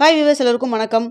Hi viewers, எல்லோருக்கும் வணக்கம்.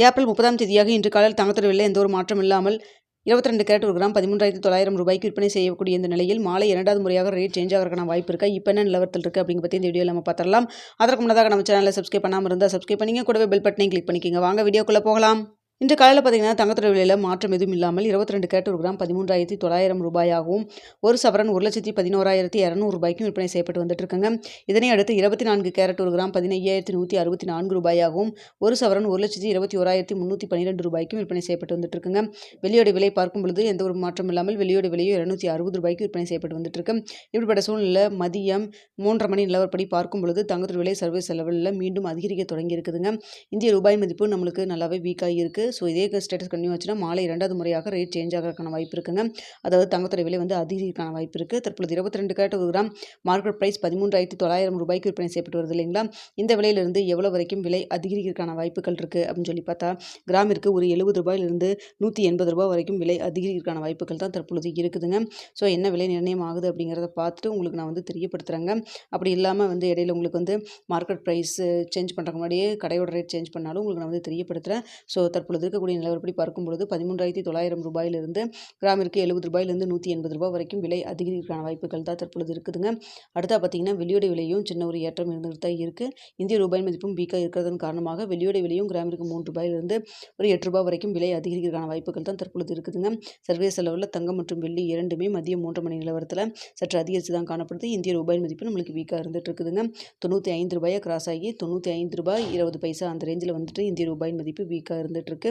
April 30ஆம் தேதியாக இன்று காலையில் தங்கத்தோட விலை எந்த ஒரு மாற்றம் இல்லாமல் 22 கேரட் ஒரு கிராம் 13,900 ரூபாய்க்கு விற்பனை செய்யக்கூடிய இந்த நிலையில் மாலை இரண்டாவது முறையாக ரேட் சேஞ்ச் ஆகிறதுக்கான வாய்ப்பு இருக்கா? இப்போ என்ன நிலவரத்தில் இருக்குது அப்படிங்க பற்றி இந்த வீடியோவில் நம்ம பார்த்துடலாம். அதற்கு முன்னதாக நம்ம சேனலை சப்ஸ்கிரைப் பண்ணாமல் இருந்தால் சப்ஸ்கிரைப் பண்ணிங்க, கூடவே பெல் பட்டனையும் கிளிக் பண்ணிக்கோங்க. வாங்க வீடியோக்குள்ளே போகலாம். இன்று காலையில் பார்த்தீங்கன்னா தங்கத்தோட விலையில் மாற்றம் எதுவும் இல்லாமல் 22 கேரட் ஒரு கிராம் 13,900 ரூபாயாகவும் ஒரு சவரன் 1,11,200 ரூபாய்க்கும் விற்பனை செய்யப்பட்டு வந்துட்டு இருக்குங்க. இதனை அடுத்து 24 கேரட் ஒரு கிராம் 15,164 ரூபாயாகவும் ஒரு சவரன் 1,21,312 ரூபாய்க்கும் விற்பனை செய்யப்பட்டு வந்துட்டு இருக்குங்க. வெள்ளியோட விலை பார்க்கும் பொழுது எந்த ஒரு மாற்றம் இல்லாமல் வெள்ளியோட விலையும் 260 ரூபாய்க்கு விற்பனை செய்யப்பட்டு வந்துட்டு இருக்கு. இப்படிப்பட்ட சூழ்நிலை மதியம் 3:30 மணி நிலவரப்படி பார்க்கும் பொழுது தங்கத்தோட விலை சர்வதேச லெவலில் மீண்டும் அதிகரிக்க தொடங்கி இருக்குதுங்க. இந்திய ரூபாய் மதிப்பு நம்மளுக்கு நல்லாவே வீக்காக இருக்குது. ஸோ இதே ஸ்டேட்டஸ் கண்டினியூ ஆச்சுன்னா மாலை இரண்டாவது முறையாக ரேட் சேஞ்ச் ஆகிறதுக்கான வாய்ப்பு இருக்குங்க. அதாவது தங்கத்தோட விலை அதிகரிக்கான வாய்ப்பு இருக்குது. தற்பொழுது 22 கேரட் ஒரு கிராம் மார்க்கெட் ப்ரைஸ் 13,900 ரூபாய்க்கு விற்பனை செய்யப்பட்டு வருது இல்லைங்களா? இந்த விலையிலிருந்து எவ்வளோ வரைக்கும் விலை அதிகரிக்கிறதுக்கான வாய்ப்புகள் இருக்குது அப்படின்னு சொல்லி பார்த்தா கிராமிற்கு ஒரு 70 ரூபாயிலிருந்து 180 ரூபாய் வரைக்கும் விலை அதிகரிக்கிறதுக்கான வாய்ப்புகள் தான் தற்பொழுது இருக்குதுங்க. ஸோ என்ன விலை நிர்ணயம் ஆகுது அப்படிங்கிறத பார்த்துட்டு உங்களுக்கு நான் தெரியப்படுத்துகிறேங்க. அப்படி இல்லாமல் இடையில உங்களுக்கு மார்க்கெட் ப்ரைஸ் சேஞ்ச் பண்ணுறதுக்கு முன்னாடியே கடையோட ரேட் சேஞ்ச் பண்ணாலும் உங்களுக்கு நான் தெரியப்படுத்துகிறேன். ஸோ தற்பொழுது இருக்கக்கூடிய நிலவரப்படி பார்க்கும்பொழுது 13,900 ரூபாயிலிருந்து கிராமிற்கு 70 ரூபாயிலிருந்து 180 ரூபாய் வரைக்கும் விலை அதிகரிக்கிறதுக்கான வாய்ப்புகள் தான் தற்பொழுது இருக்குதுங்க. அடுத்தா பார்த்தீங்கன்னா வெள்ளியோட விலையும் சின்ன ஒரு ஏற்றம் இருந்துகிட்டு தான் இருக்குது. இந்திய ரூபாய் மதிப்பும் வீக்காக இருக்கிறதன் காரணமாக வெள்ளியோட விலையும் கிராமிற்கு 3 ரூபாயிலிருந்து ஒரு 8 ரூபாய் வரைக்கும் விலை அதிகரிக்கிறதுக்கான வாய்ப்புகள் தான் தற்பொழுது இருக்குதுங்க. சர்வதேச அளவில் தங்கம் மற்றும் வெள்ளி இரண்டுமே மதியம் 3 மணி நிலவரத்தில் சற்று அதிகரித்து தான் காணப்படுது. இந்திய ரூபாய் மதிப்பு நம்மளுக்கு வீக்காக இருந்துட்டு இருக்குதுங்க. 95 ரூபாயை கிராஸ் ஆகி 95 ரூபாய் 20 பைசா அந்த ரேஞ்சில் இந்திய ரூபாய் மதிப்பு வீக்காக இருந்துட்டு இருக்கு.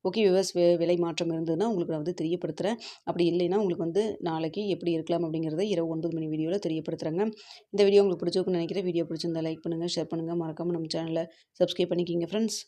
ஓகே வியூவர்ஸ், விலை மாற்றம் இருந்ததுன்னா உங்களுக்கு நான் தெரியப்படுத்துகிறேன். அப்படி இல்லைன்னா உங்களுக்கு நாளைக்கு எப்படி இருக்கலாம் அப்படிங்கிறத இரவு 9 மணி வீடியோவில் தெரியப்படுத்துகிறேங்க. இந்த வீடியோ உங்களுக்கு பிடிச்சிருக்குன்னு நினைக்கிறேன். வீடியோ பிடிச்சிருந்தா லைக் பண்ணுங்கள், ஷேர் பண்ணுங்கள், மறக்காமல் நம்ம சேனலை சப்ஸ்கிரைப் பண்ணிக்கிங்க ஃப்ரெண்ட்ஸ்.